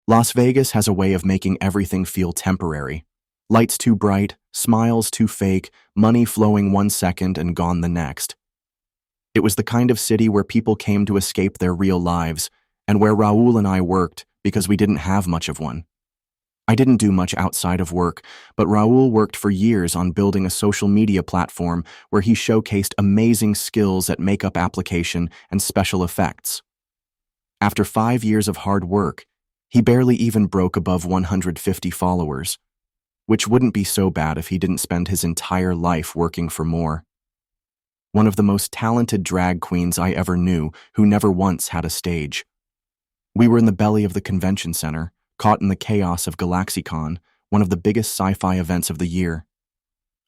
Las Vegas has a way of making everything feel temporary. Lights too bright, smiles too fake, money flowing 1 second and gone the next. It was the kind of city where people came to escape their real lives, and where Raul and I worked because we didn't have much of one. I didn't do much outside of work, but Raul worked for years on building a social media platform where he showcased amazing skills at makeup application and special effects. After 5 years of hard work, he barely even broke above 150 followers, which wouldn't be so bad if he didn't spend his entire life working for more. One of the most talented drag queens I ever knew, who never once had a stage. We were in the belly of the convention center, caught in the chaos of GalaxyCon, one of the biggest sci-fi events of the year.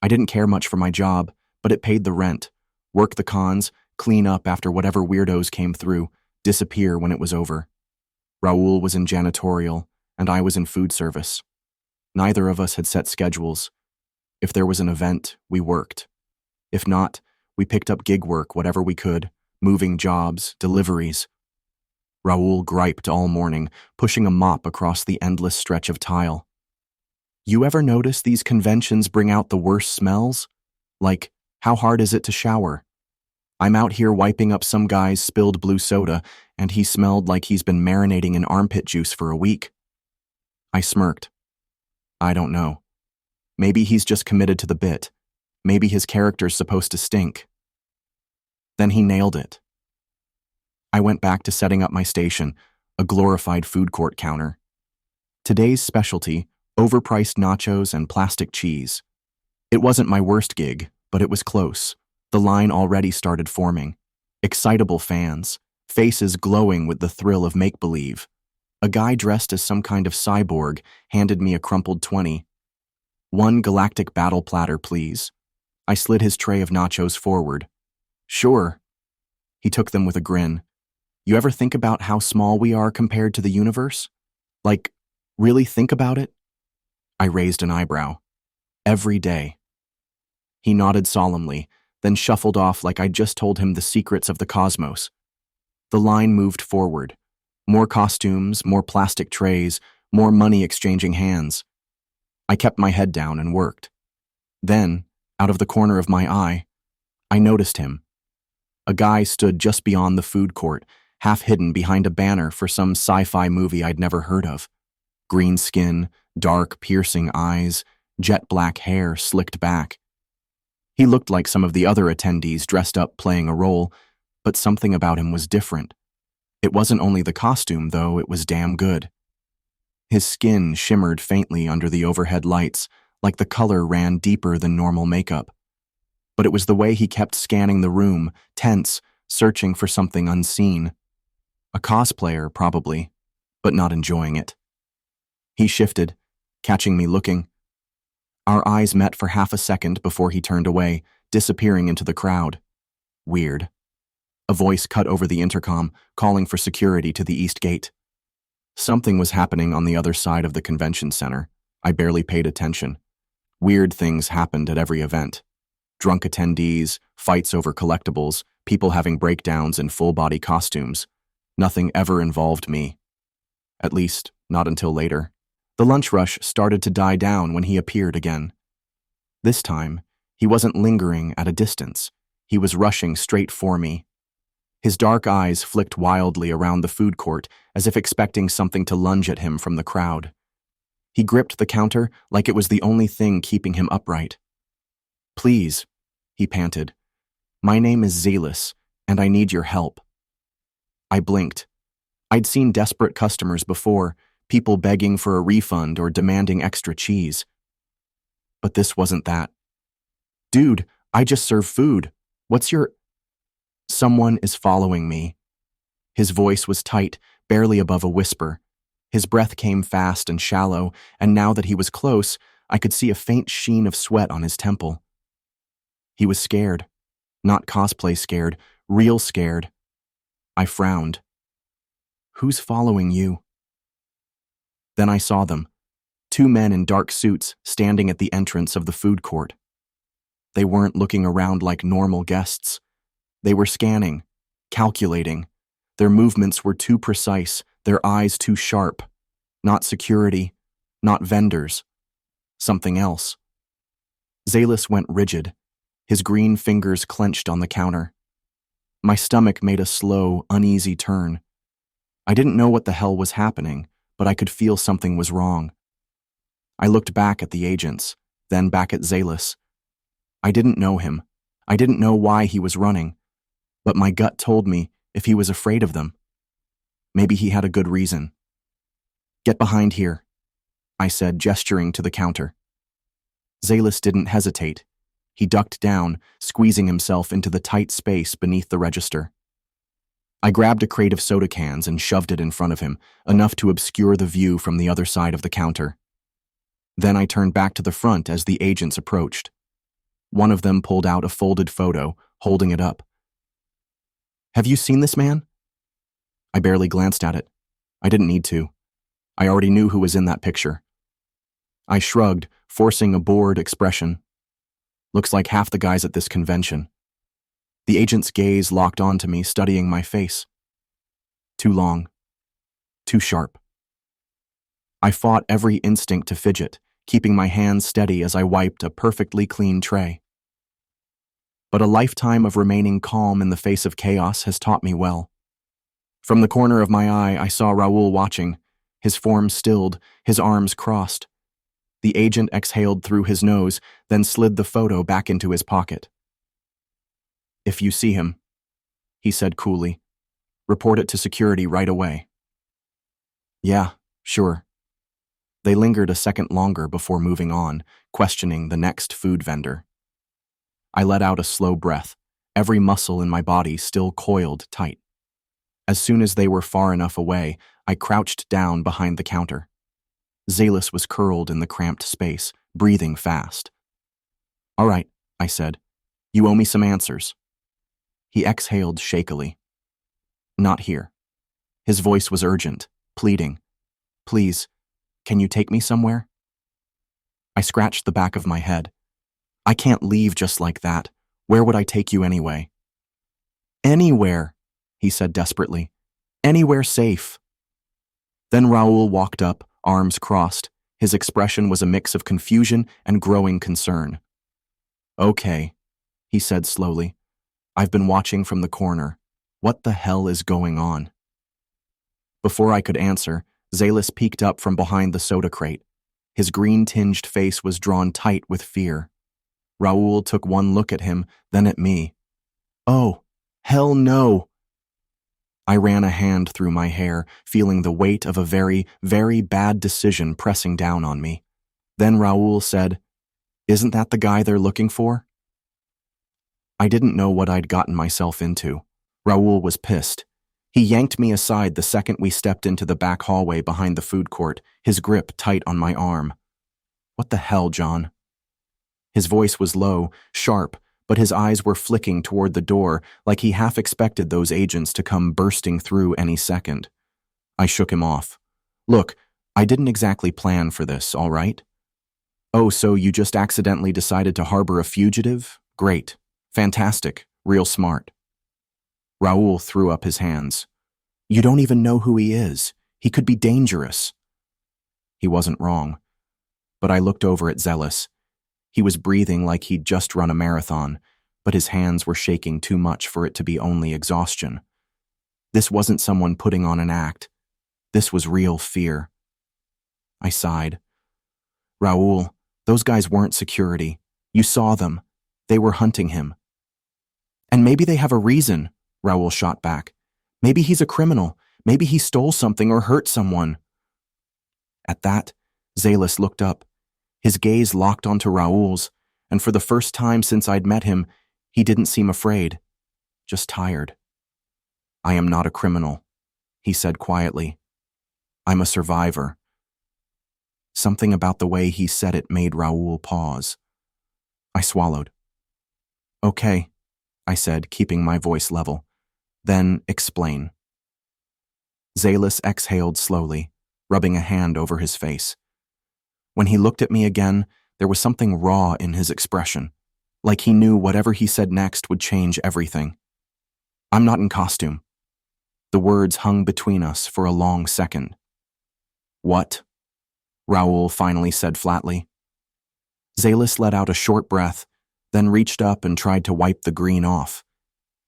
I didn't care much for my job, but it paid the rent. Work the cons, clean up after whatever weirdos came through, disappear when it was over. Raul was in janitorial, and I was in food service. Neither of us had set schedules. If there was an event, we worked. If not, we picked up gig work, whatever we could, moving jobs, deliveries. Raul griped all morning, pushing a mop across the endless stretch of tile. You ever notice these conventions bring out the worst smells? Like, how hard is it to shower? I'm out here wiping up some guy's spilled blue soda, and he smelled like he's been marinating in armpit juice for a week. I smirked. I don't know. Maybe he's just committed to the bit. Maybe his character's supposed to stink. Then he nailed it. I went back to setting up my station, a glorified food court counter. Today's specialty, overpriced nachos and plastic cheese. It wasn't my worst gig, but it was close. The line already started forming. Excitable fans, faces glowing with the thrill of make-believe. A guy dressed as some kind of cyborg handed me a crumpled 20. "1 galactic battle platter, please." I slid his tray of nachos forward. "Sure." He took them with a grin. "You ever think about how small we are compared to the universe? Like, really think about it?" I raised an eyebrow. "Every day." He nodded solemnly, then shuffled off like I'd just told him the secrets of the cosmos. The line moved forward. More costumes, more plastic trays, more money exchanging hands. I kept my head down and worked. Then, out of the corner of my eye, I noticed him. A guy stood just beyond the food court, half hidden behind a banner for some sci-fi movie I'd never heard of. Green skin, dark, piercing eyes, jet black hair slicked back. He looked like some of the other attendees dressed up playing a role, but something about him was different. It wasn't only the costume, though, it was damn good. His skin shimmered faintly under the overhead lights, like the color ran deeper than normal makeup. But it was the way he kept scanning the room, tense, searching for something unseen. A cosplayer, probably, but not enjoying it. He shifted, catching me looking. Our eyes met for half a second before he turned away, disappearing into the crowd. Weird. A voice cut over the intercom, calling for security to the east gate. Something was happening on the other side of the convention center. I barely paid attention. Weird things happened at every event. Drunk attendees, fights over collectibles, people having breakdowns in full-body costumes. Nothing ever involved me. At least, not until later. The lunch rush started to die down when he appeared again. This time, he wasn't lingering at a distance. He was rushing straight for me. His dark eyes flicked wildly around the food court, as if expecting something to lunge at him from the crowd. He gripped the counter like it was the only thing keeping him upright. "Please," he panted. "My name is Zealous, and I need your help." I blinked. I'd seen desperate customers before, people begging for a refund or demanding extra cheese. But this wasn't that. "Dude, I just serve food. What's your—" "Someone is following me." His voice was tight, barely above a whisper. His breath came fast and shallow, and now that he was close, I could see a faint sheen of sweat on his temple. He was scared. Not cosplay scared, real scared. I frowned. "Who's following you?" Then I saw them. 2 men in dark suits standing at the entrance of the food court. They weren't looking around like normal guests. They were scanning, calculating. Their movements were too precise, their eyes too sharp. Not security, not vendors, something else. Zalis went rigid, his green fingers clenched on the counter. My stomach made a slow, uneasy turn. I didn't know what the hell was happening, but I could feel something was wrong. I looked back at the agents, then back at Zalis. I didn't know him. I didn't know why he was running, but my gut told me if he was afraid of them. Maybe he had a good reason. "Get behind here," I said, gesturing to the counter. Zalis didn't hesitate. He ducked down, squeezing himself into the tight space beneath the register. I grabbed a crate of soda cans and shoved it in front of him, enough to obscure the view from the other side of the counter. Then I turned back to the front as the agents approached. One of them pulled out a folded photo, holding it up. "Have you seen this man?" I barely glanced at it. I didn't need to. I already knew who was in that picture. I shrugged, forcing a bored expression. Looks like half the guys at this convention. The agent's gaze locked onto me, studying my face. Too long. Too sharp. I fought every instinct to fidget, keeping my hands steady as I wiped a perfectly clean tray. But a lifetime of remaining calm in the face of chaos has taught me well. From the corner of my eye, I saw Raoul watching, his form stilled, his arms crossed. The agent exhaled through his nose, then slid the photo back into his pocket. "If you see him," he said coolly, "report it to security right away." "Yeah, sure." They lingered a second longer before moving on, questioning the next food vendor. I let out a slow breath, every muscle in my body still coiled tight. As soon as they were far enough away, I crouched down behind the counter. Zalis was curled in the cramped space, breathing fast. "All right," I said. "You owe me some answers." He exhaled shakily. "Not here." His voice was urgent, pleading. "Please, can you take me somewhere?" I scratched the back of my head. "I can't leave just like that. Where would I take you anyway?" "Anywhere," he said desperately. "Anywhere safe." Then Raoul walked up, arms crossed. His expression was a mix of confusion and growing concern. "Okay," he said slowly. "I've been watching from the corner. What the hell is going on?" Before I could answer, Zalis peeked up from behind the soda crate. His green-tinged face was drawn tight with fear. Raoul took one look at him, then at me. "Oh, hell no!" I ran a hand through my hair, feeling the weight of a very, very bad decision pressing down on me. Then Raoul said, "Isn't that the guy they're looking for?" I didn't know what I'd gotten myself into. Raoul was pissed. He yanked me aside the second we stepped into the back hallway behind the food court, his grip tight on my arm. "What the hell, John?" His voice was low, sharp, but his eyes were flicking toward the door like he half expected those agents to come bursting through any second. I shook him off. "Look, I didn't exactly plan for this, all right?" "Oh, so you just accidentally decided to harbor a fugitive? Great. Fantastic. Real smart." Raoul threw up his hands. "You don't even know who he is. He could be dangerous." He wasn't wrong. But I looked over at Zalis. He was breathing like he'd just run a marathon, but his hands were shaking too much for it to be only exhaustion. This wasn't someone putting on an act. This was real fear. I sighed. "Raoul, those guys weren't security. You saw them. They were hunting him." "And maybe they have a reason," Raoul shot back. "Maybe he's a criminal. Maybe he stole something or hurt someone." At that, Zalis looked up. His gaze locked onto Raoul's, and for the first time since I'd met him, he didn't seem afraid, just tired. "I am not a criminal," he said quietly. "I'm a survivor." Something about the way he said it made Raoul pause. I swallowed. "Okay," I said, keeping my voice level. "Then explain." Zalis exhaled slowly, rubbing a hand over his face. When he looked at me again, there was something raw in his expression, like he knew whatever he said next would change everything. "I'm not in costume." The words hung between us for a long second. What? Raoul finally said flatly. Zalis let out a short breath, then reached up and tried to wipe the green off.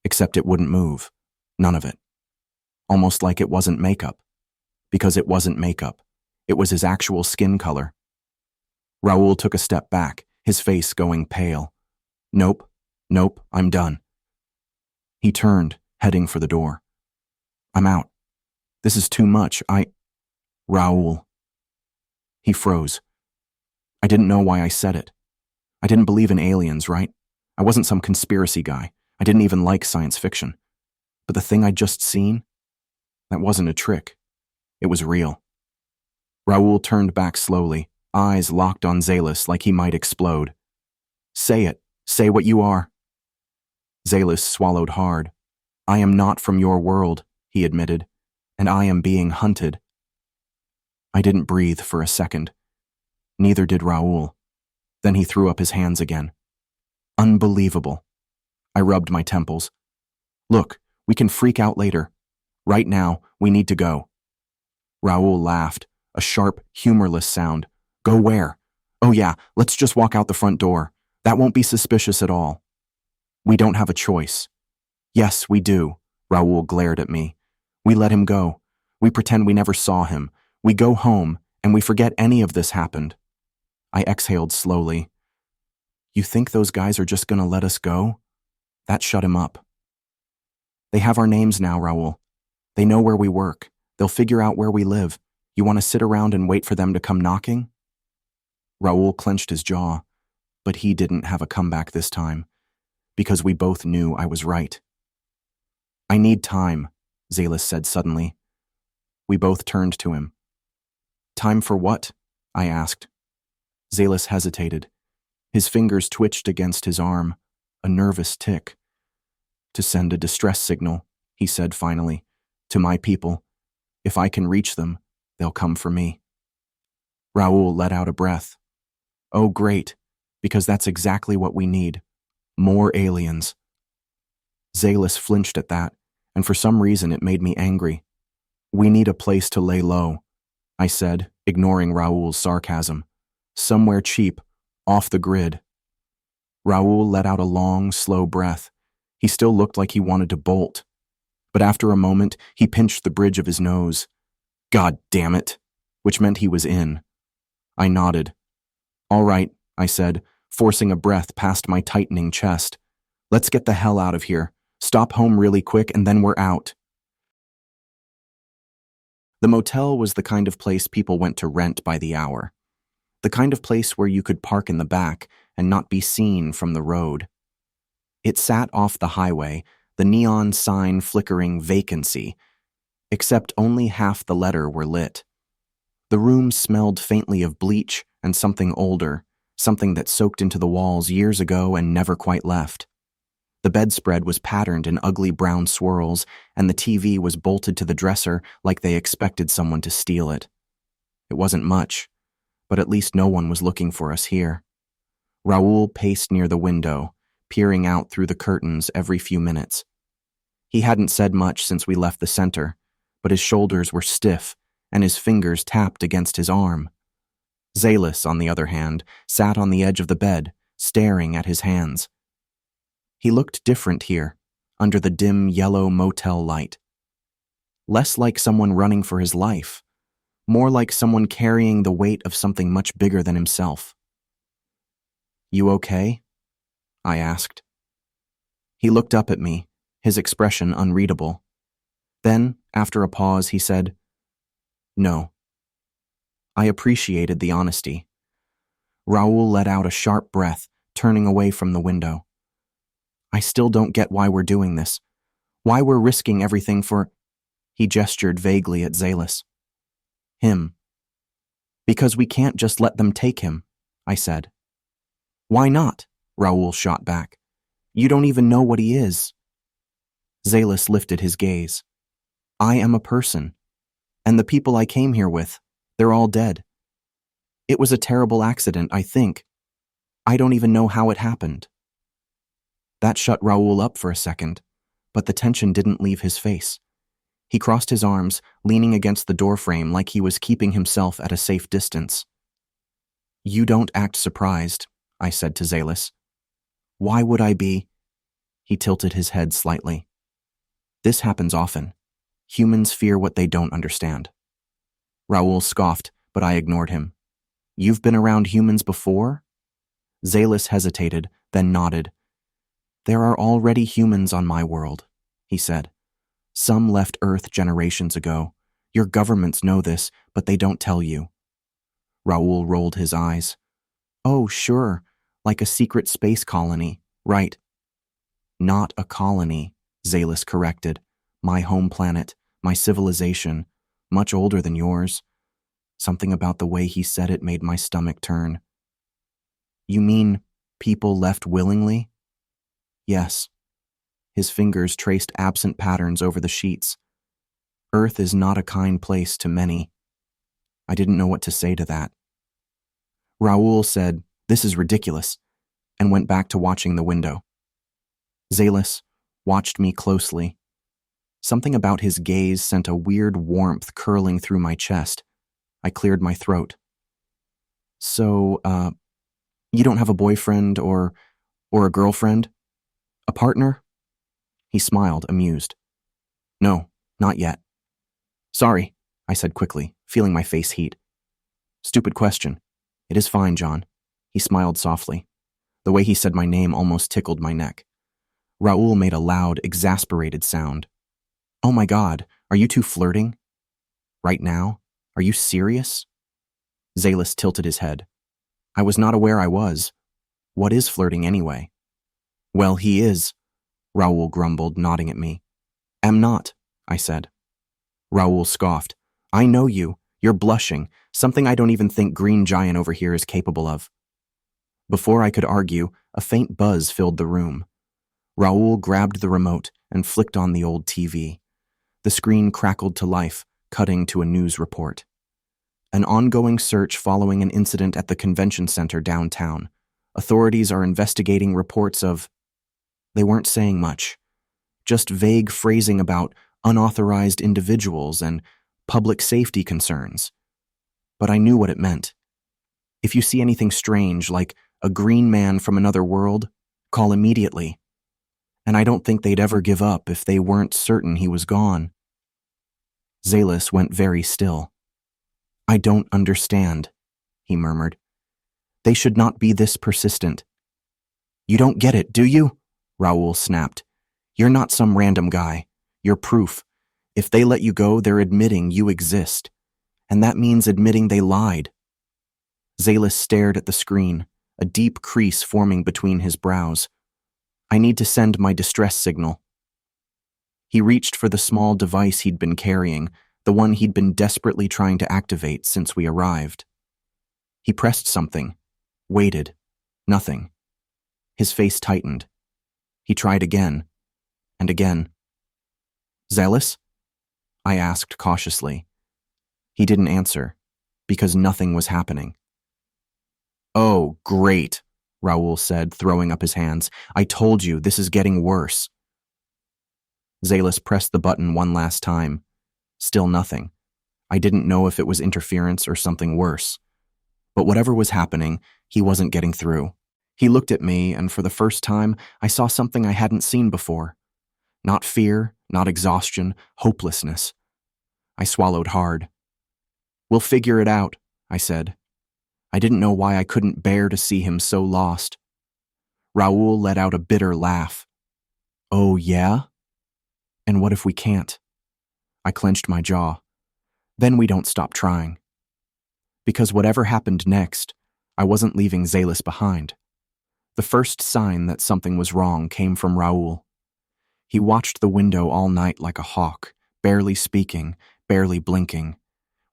Except it wouldn't move. None of it. Almost like it wasn't makeup. Because it wasn't makeup. It was his actual skin color. Raoul took a step back, his face going pale. Nope, I'm done. He turned, heading for the door. I'm out. This is too much. Raoul. He froze. I didn't know why I said it. I didn't believe in aliens, right? I wasn't some conspiracy guy. I didn't even like science fiction. But the thing I'd just seen? That wasn't a trick. It was real. Raoul turned back slowly, eyes locked on Zalis like he might explode. Say it. Say what you are. Zalis swallowed hard. I am not from your world, he admitted, and I am being hunted. I didn't breathe for a second. Neither did Raoul. Then he threw up his hands again. Unbelievable. I rubbed my temples. Look, we can freak out later. Right now, we need to go. Raoul laughed, a sharp, humorless sound. Go where? Oh yeah, let's just walk out the front door. That won't be suspicious at all. We don't have a choice. Yes, we do, Raoul glared at me. We let him go. We pretend we never saw him. We go home, and we forget any of this happened. I exhaled slowly. You think those guys are just gonna let us go? That shut him up. They have our names now, Raoul. They know where we work. They'll figure out where we live. You want to sit around and wait for them to come knocking? Raoul clenched his jaw, but he didn't have a comeback this time, because we both knew I was right. I need time, Zalis said suddenly. We both turned to him. Time for what? I asked. Zalis hesitated. His fingers twitched against his arm, a nervous tick. To send a distress signal, he said finally, to my people. If I can reach them, they'll come for me. Raoul let out a breath. Oh, great, because that's exactly what we need. More aliens. Zalis flinched at that, and for some reason it made me angry. We need a place to lay low, I said, ignoring Raoul's sarcasm. Somewhere cheap, off the grid. Raoul let out a long, slow breath. He still looked like he wanted to bolt. But after a moment, he pinched the bridge of his nose. God damn it, which meant he was in. I nodded. All right, I said, forcing a breath past my tightening chest. Let's get the hell out of here. Stop home really quick and then we're out. The motel was the kind of place people went to rent by the hour. The kind of place where you could park in the back and not be seen from the road. It sat off the highway, the neon sign flickering vacancy, except only half the letter were lit. The room smelled faintly of bleach and something older, something that soaked into the walls years ago and never quite left. The bedspread was patterned in ugly brown swirls, and the TV was bolted to the dresser like they expected someone to steal it. It wasn't much, but at least no one was looking for us here. Raoul paced near the window, peering out through the curtains every few minutes. He hadn't said much since we left the center, but his shoulders were stiff and his fingers tapped against his arm. Zalis, on the other hand, sat on the edge of the bed, staring at his hands. He looked different here, under the dim yellow motel light. Less like someone running for his life, more like someone carrying the weight of something much bigger than himself. You okay? I asked. He looked up at me, his expression unreadable. Then, after a pause, he said, No. I appreciated the honesty. Raoul let out a sharp breath, turning away from the window. I still don't get why we're doing this. Why we're risking everything for... He gestured vaguely at Zalis. Him. Because we can't just let them take him, I said. Why not? Raoul shot back. You don't even know what he is. Zalis lifted his gaze. I am a person, and the people I came here with, they're all dead. It was a terrible accident, I think. I don't even know how it happened. That shut Raoul up for a second, but the tension didn't leave his face. He crossed his arms, leaning against the doorframe like he was keeping himself at a safe distance. "You don't act surprised," I said to Zalis. "Why would I be?" He tilted his head slightly. "This happens often. Humans fear what they don't understand." Raoul scoffed, but I ignored him. "You've been around humans before?" Zalis hesitated, then nodded. "There are already humans on my world," he said. "Some left Earth generations ago. Your governments know this, but they don't tell you." Raoul rolled his eyes. "Oh, sure, like a secret space colony, right?" "Not a colony," Zalis corrected. "My home planet, my civilization, much older than yours." Something about the way he said it made my stomach turn. "You mean people left willingly?" "Yes." His fingers traced absent patterns over the sheets. "Earth is not a kind place to many." I didn't know what to say to that. Raoul said, "This is ridiculous," and went back to watching the window. Zalis watched me closely. Something about his gaze sent a weird warmth curling through my chest. I cleared my throat. "So, you don't have a boyfriend or a girlfriend? A partner?" He smiled, amused. "No, not yet." "Sorry," I said quickly, feeling my face heat. "Stupid question. It is fine, John." He smiled softly. The way he said my name almost tickled my neck. Raoul made a loud, exasperated sound. "Oh my God, are you two flirting? Right now? Are you serious?" Zalis tilted his head. "I was not aware I was. What is flirting anyway?" "Well, he is," Raoul grumbled, nodding at me. "Am not," I said. Raoul scoffed. "I know you. You're blushing, something I don't even think Green Giant over here is capable of." Before I could argue, a faint buzz filled the room. Raoul grabbed the remote and flicked on the old TV. The screen crackled to life, cutting to a news report. An ongoing search following an incident at the convention center downtown. Authorities are investigating reports of... They weren't saying much. Just vague phrasing about unauthorized individuals and public safety concerns. But I knew what it meant. If you see anything strange, like a green man from another world, call immediately. And I don't think they'd ever give up if they weren't certain he was gone. Zalis went very still. "I don't understand," he murmured. "They should not be this persistent." "You don't get it, do you?" Raoul snapped. "You're not some random guy. You're proof. If they let you go, they're admitting you exist. And that means admitting they lied." Zalis stared at the screen, a deep crease forming between his brows. "I need to send my distress signal." He reached for the small device he'd been carrying, the one he'd been desperately trying to activate since we arrived. He pressed something, waited, nothing. His face tightened. He tried again, and again. "Zalis?" I asked cautiously. He didn't answer, because nothing was happening. "Oh, great," Raoul said, throwing up his hands. "I told you, this is getting worse." Zalis pressed the button one last time. Still nothing. I didn't know if it was interference or something worse. But whatever was happening, he wasn't getting through. He looked at me, and for the first time, I saw something I hadn't seen before. Not fear, not exhaustion, hopelessness. I swallowed hard. "We'll figure it out," I said. I didn't know why I couldn't bear to see him so lost. Raoul let out a bitter laugh. "Oh, yeah? And what if we can't?" I clenched my jaw. "Then we don't stop trying." Because whatever happened next, I wasn't leaving Zalis behind. The first sign that something was wrong came from Raoul. He watched the window all night like a hawk, barely speaking, barely blinking.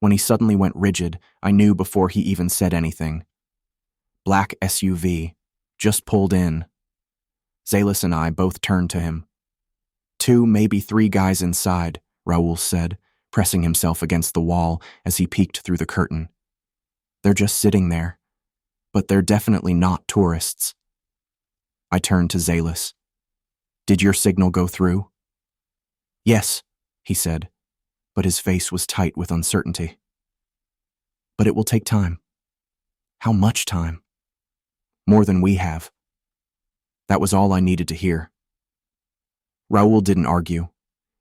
When he suddenly went rigid, I knew before he even said anything. Black SUV, just pulled in. Zalis and I both turned to him. 2, maybe 3 guys inside, Raoul said, pressing himself against the wall as he peeked through the curtain. "They're just sitting there, but they're definitely not tourists." I turned to Zalis. "Did your signal go through?" "Yes," he said. but his face was tight with uncertainty. But it will take time. How much time? More than we have. That was all I needed to hear. Raoul didn't argue.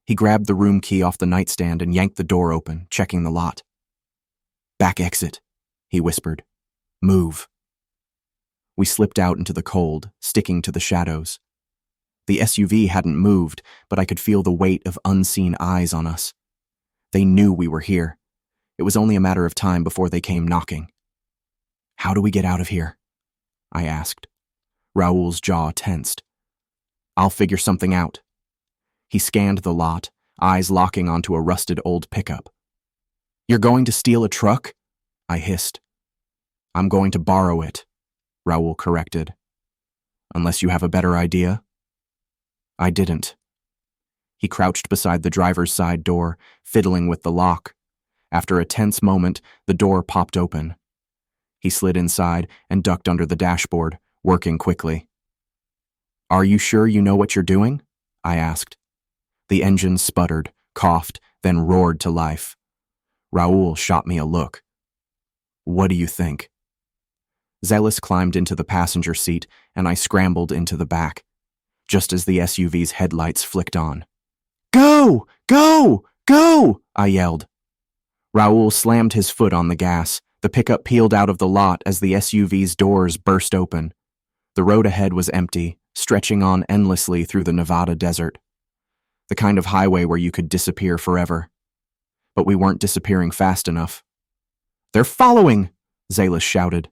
He grabbed the room key off the nightstand and yanked the door open, checking the lot. "Back exit," he whispered. "Move." We slipped out into the cold, sticking to the shadows. The SUV hadn't moved, but I could feel the weight of unseen eyes on us. They knew we were here. It was only a matter of time before they came knocking. "How do we get out of here?" I asked. Raoul's jaw tensed. "I'll figure something out." He scanned the lot, eyes locking onto a rusted old pickup. "You're going to steal a truck?" I hissed. "I'm going to borrow it," Raoul corrected. "Unless you have a better idea?" I didn't. He crouched beside the driver's side door, fiddling with the lock. After a tense moment, the door popped open. He slid inside and ducked under the dashboard, working quickly. "Are you sure you know what you're doing?" I asked. The engine sputtered, coughed, then roared to life. Raoul shot me a look. "What do you think?" Zealous climbed into the passenger seat, and I scrambled into the back, just as the SUV's headlights flicked on. "Go! Go! Go!" I yelled. Raoul slammed his foot on the gas. The pickup peeled out of the lot as the SUV's doors burst open. The road ahead was empty, stretching on endlessly through the Nevada desert. The kind of highway where you could disappear forever. But we weren't disappearing fast enough. "They're following!" Zealous shouted.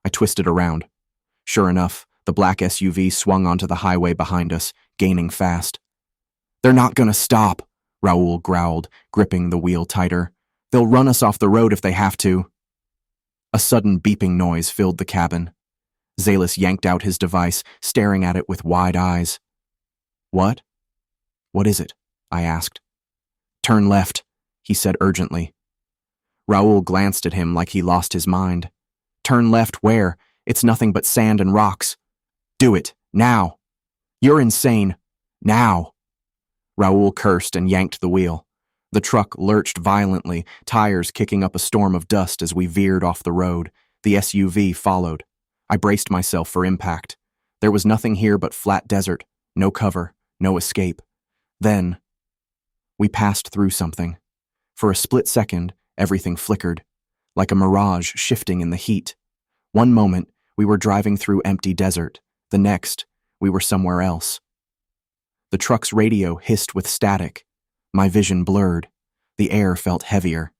I twisted around. Sure enough, the black SUV swung onto the highway behind us, gaining fast. "They're not gonna stop," Raoul growled, gripping the wheel tighter. "They'll run us off the road if they have to." A sudden beeping noise filled the cabin. Zealous yanked out his device, staring at it with wide eyes. "What? What is it?" I asked. "Turn left," he said urgently. Raoul glanced at him like he lost his mind. "Turn left where? It's nothing but sand and rocks." "Do it, now." "You're insane. Now." Raoul cursed and yanked the wheel. The truck lurched violently, tires kicking up a storm of dust as we veered off the road. The SUV followed. I braced myself for impact. There was nothing here but flat desert, no cover, no escape. Then, we passed through something. For a split second, everything flickered, like a mirage shifting in the heat. One moment, we were driving through empty desert. The next, we were somewhere else. The truck's radio hissed with static. My vision blurred. The air felt heavier.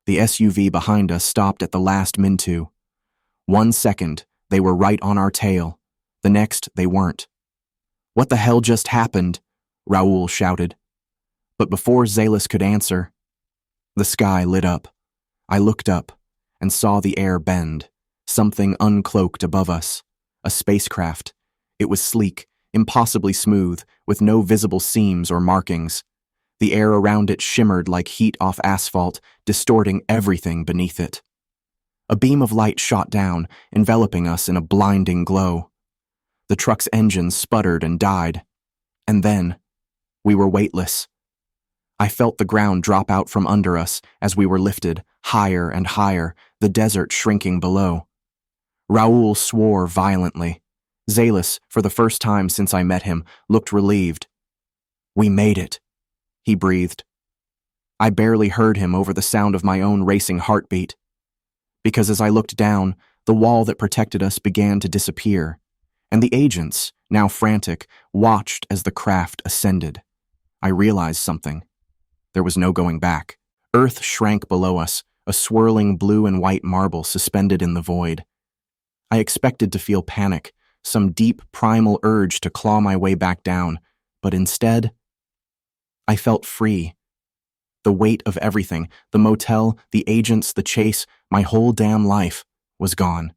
The SUV behind us stopped at the last Mintu. 1 second, they were right on our tail. The next, they weren't. "What the hell just happened?" Raoul shouted. But before Zealous could answer, the sky lit up. I looked up and saw the air bend. Something uncloaked above us. A spacecraft. It was sleek, impossibly smooth, with no visible seams or markings. The air around it shimmered like heat off asphalt, distorting everything beneath it. A beam of light shot down, enveloping us in a blinding glow. The truck's engine sputtered and died. And then, we were weightless. I felt the ground drop out from under us as we were lifted, higher and higher, the desert shrinking below. Raoul swore violently. Zealous, for the first time since I met him, looked relieved. "We made it," he breathed. I barely heard him over the sound of my own racing heartbeat. Because as I looked down, the wall that protected us began to disappear, and the agents, now frantic, watched as the craft ascended. I realized something. There was no going back. Earth shrank below us, a swirling blue and white marble suspended in the void. I expected to feel panic, some deep primal urge to claw my way back down, but instead, I felt free. The weight of everything, the motel, the agents, the chase, my whole damn life, was gone.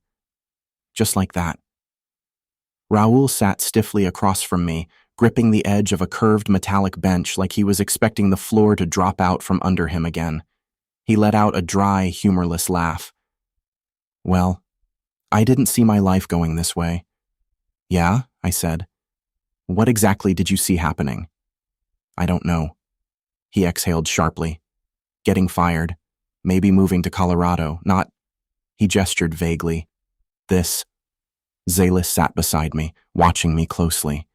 Just like that. Raoul sat stiffly across from me, gripping the edge of a curved metallic bench like he was expecting the floor to drop out from under him again. He let out a dry, humorless laugh. "Well, I didn't see my life going this way." "Yeah?" I said. "What exactly did you see happening?" "I don't know." He exhaled sharply. Getting fired. Maybe moving to Colorado. Not. He gestured vaguely. This. Zalis sat beside me, watching me closely.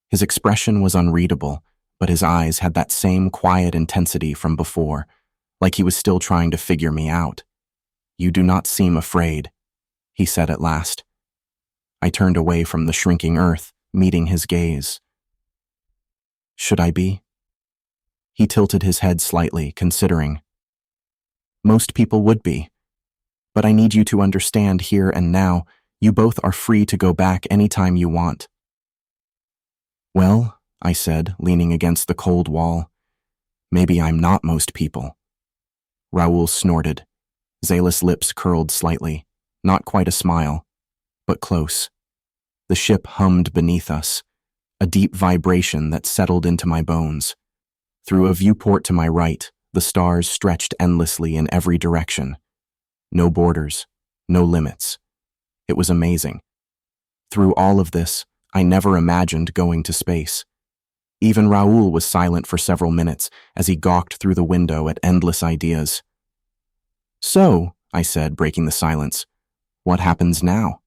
His expression was unreadable, but his eyes had that same quiet intensity from before, like he was still trying to figure me out. You do not seem afraid, he said at last. I turned away from the shrinking earth, meeting his gaze. Should I be? He tilted his head slightly, considering. Most people would be. But I need you to understand here and now, you both are free to go back anytime you want. Well, I said, leaning against the cold wall, maybe I'm not most people. Raoul snorted. Zalis' lips curled slightly, not quite a smile, but close. The ship hummed beneath us, a deep vibration that settled into my bones. Through a viewport to my right, the stars stretched endlessly in every direction. No borders, no limits. It was amazing. Through all of this, I never imagined going to space. Even Raoul was silent for several minutes as he gawked through the window at endless ideas. So, I said, breaking the silence, what happens now?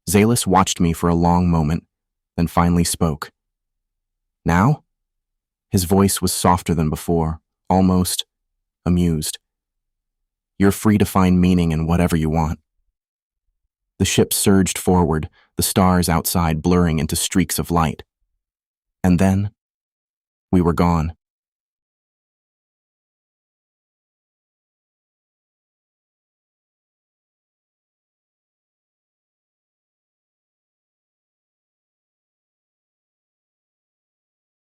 Zalis watched me for a long moment, then finally spoke. Now? His voice was softer than before, almost amused. You're free to find meaning in whatever you want. The ship surged forward, the stars outside blurring into streaks of light. And then, we were gone.